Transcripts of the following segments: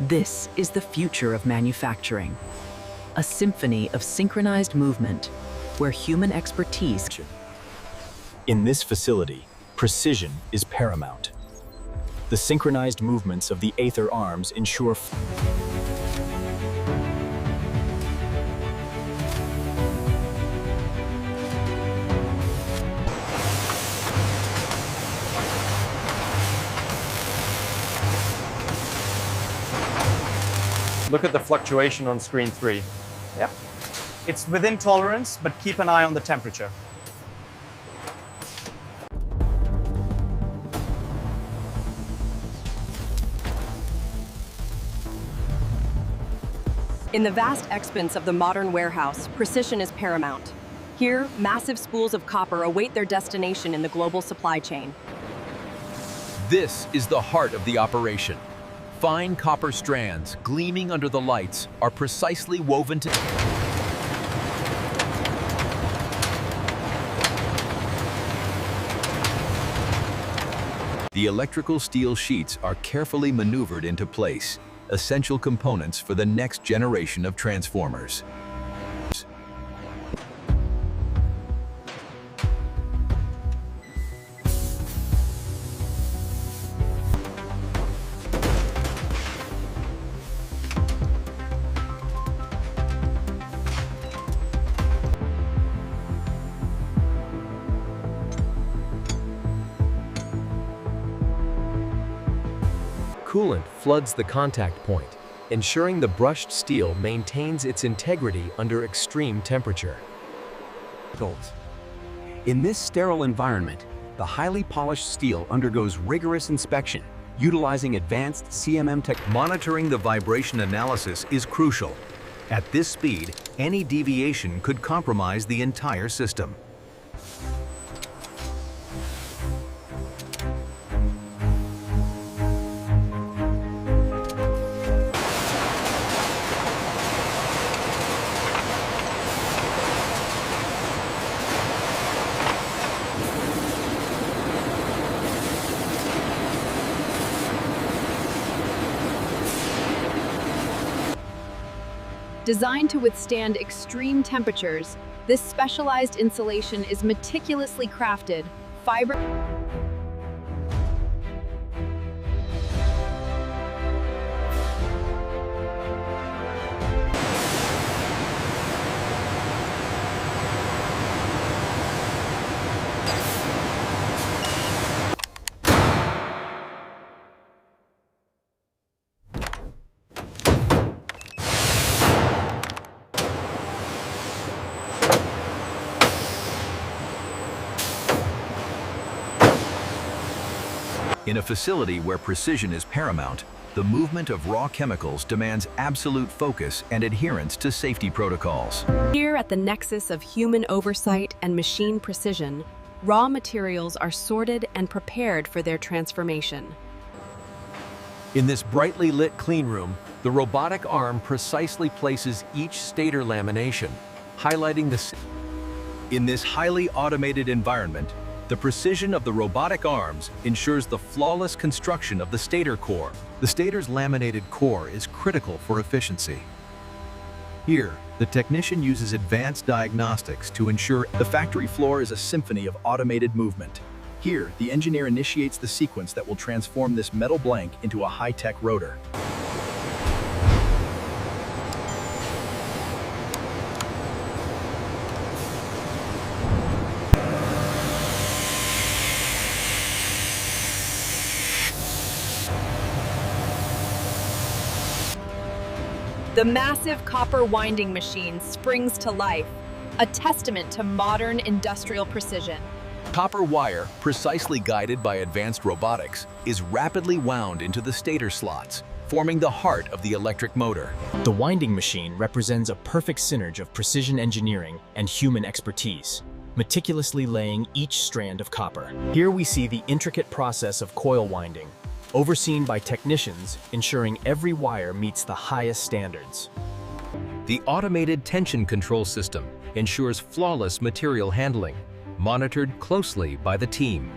This is the future of manufacturing, a symphony of synchronized movement where human expertise. In this facility, precision is paramount. The synchronized movements of the Aether arms ensure Look at the fluctuation on screen 3. Yep. It's within tolerance, but keep an eye on the temperature. In the vast expanse of the modern warehouse, precision is paramount. Here, massive spools of copper await their destination in the global supply chain. This is the heart of the operation. Fine copper strands, gleaming under the lights, are precisely woven to... The electrical steel sheets are carefully maneuvered into place, essential components for the next generation of transformers. Coolant floods the contact point, ensuring the brushed steel maintains its integrity under extreme temperature. In this sterile environment, the highly polished steel undergoes rigorous inspection, utilizing advanced CMM technology. Monitoring the vibration analysis is crucial. At this speed, any deviation could compromise the entire system. Designed to withstand extreme temperatures, this specialized insulation is meticulously crafted, fiber. In a facility where precision is paramount, the movement of raw chemicals demands absolute focus and adherence to safety protocols. Here at the nexus of human oversight and machine precision, raw materials are sorted and prepared for their transformation. In this brightly lit clean room, the robotic arm precisely places each stator lamination, highlighting the... In this highly automated environment, the precision of the robotic arms ensures the flawless construction of the stator core. The stator's laminated core is critical for efficiency. Here, the technician uses advanced diagnostics to ensure the factory floor is a symphony of automated movement. Here, the engineer initiates the sequence that will transform this metal blank into a high-tech rotor. The massive copper winding machine springs to life, a testament to modern industrial precision. copper wire, precisely guided by advanced robotics, is rapidly wound into the stator slots, forming the heart of the electric motor. The winding machine represents a perfect synergy of precision engineering and human expertise, meticulously laying each strand of copper. Here we see the intricate process of coil winding, overseen by technicians, ensuring every wire meets the highest standards. The automated tension control system ensures flawless material handling, monitored closely by the team.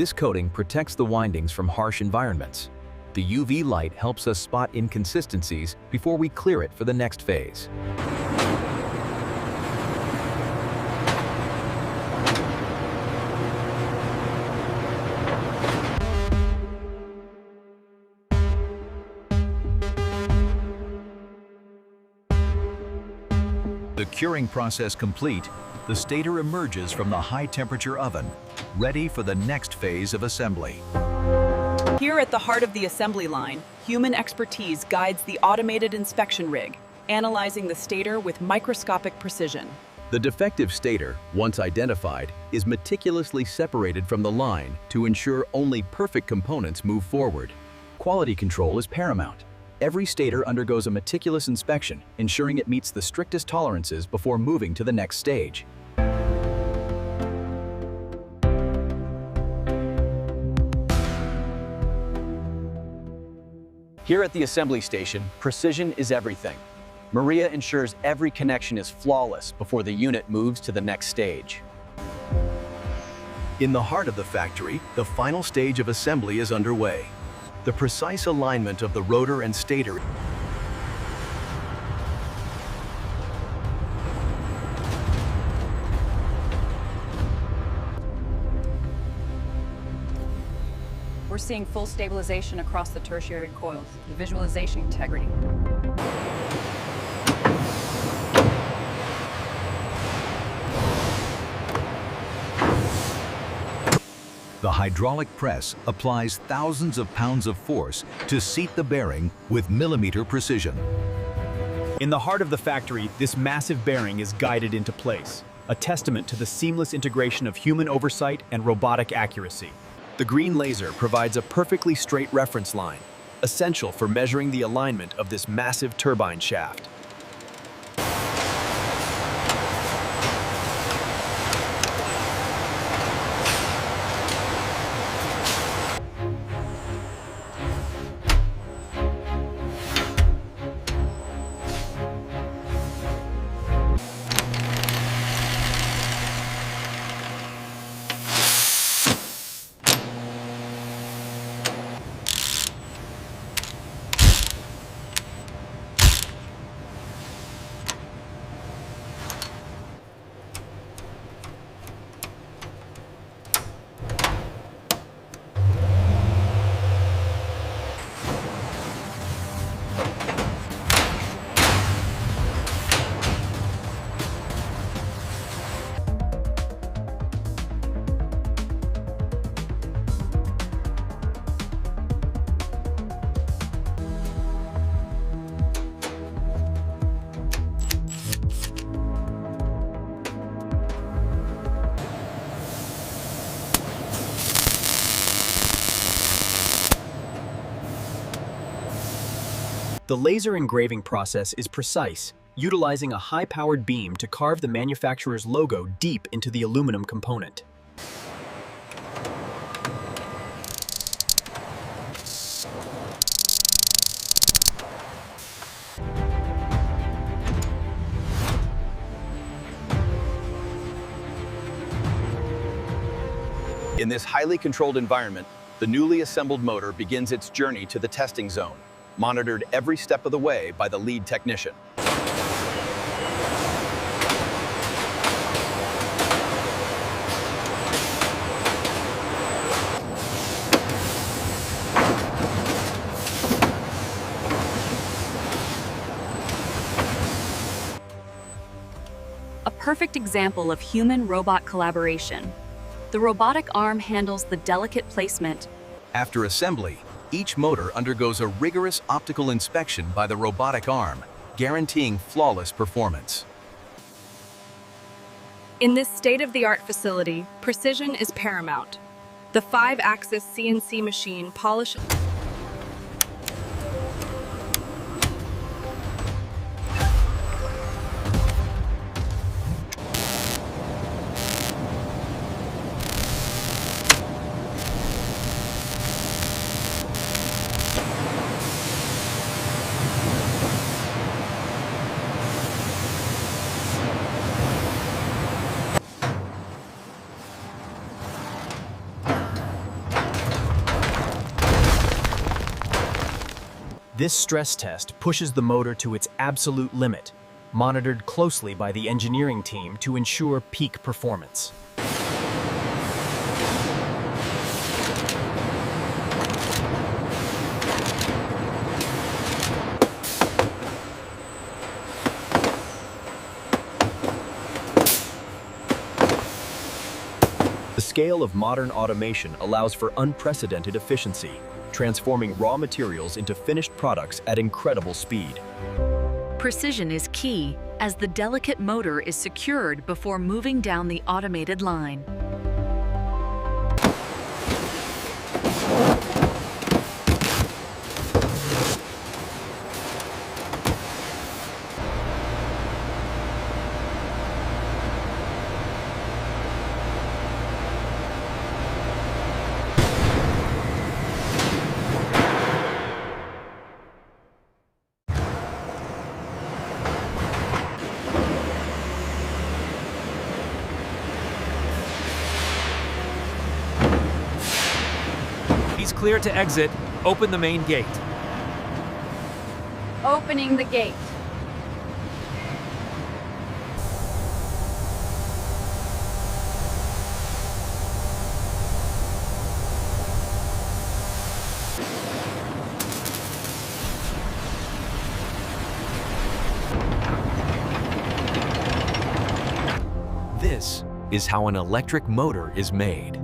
This coating protects the windings from harsh environments. The UV light helps us spot inconsistencies before we clear it for the next phase. The curing process complete, the stator emerges from the high-temperature oven, ready for the next phase of assembly. Here at the heart of the assembly line, human expertise guides the automated inspection rig, analyzing the stator with microscopic precision. The defective stator, once identified, is meticulously separated from the line to ensure only perfect components move forward. Quality control is paramount. Every stator undergoes a meticulous inspection, ensuring it meets the strictest tolerances before moving to the next stage. Here at the assembly station, precision is everything. Maria ensures every connection is flawless before the unit moves to the next stage. In the heart of the factory, the final stage of assembly is underway. The precise alignment of the rotor and stator. We're seeing full stabilization across the tertiary coils, the visualization integrity. The hydraulic press applies thousands of pounds of force to seat the bearing with millimeter precision. In the heart of the factory, this massive bearing is guided into place, a testament to the seamless integration of human oversight and robotic accuracy. The green laser provides a perfectly straight reference line, essential for measuring the alignment of this massive turbine shaft. The laser engraving process is precise, utilizing a high-powered beam to carve the manufacturer's logo deep into the aluminum component. In this highly controlled environment, the newly assembled motor begins its journey to the testing zone, monitored every step of the way by the lead technician. A perfect example of human-robot collaboration. The robotic arm handles the delicate placement. After assembly, each motor undergoes a rigorous optical inspection by the robotic arm, guaranteeing flawless performance. In this state-of-the-art facility, precision is paramount. The 5-axis CNC machine polishes. This stress test pushes the motor to its absolute limit, monitored closely by the engineering team to ensure peak performance. The scale of modern automation allows for unprecedented efficiency, transforming raw materials into finished products at incredible speed. Precision is key, as the delicate motor is secured before moving down the automated line. He's clear to exit. Open the main gate. Opening the gate. This is how an electric motor is made.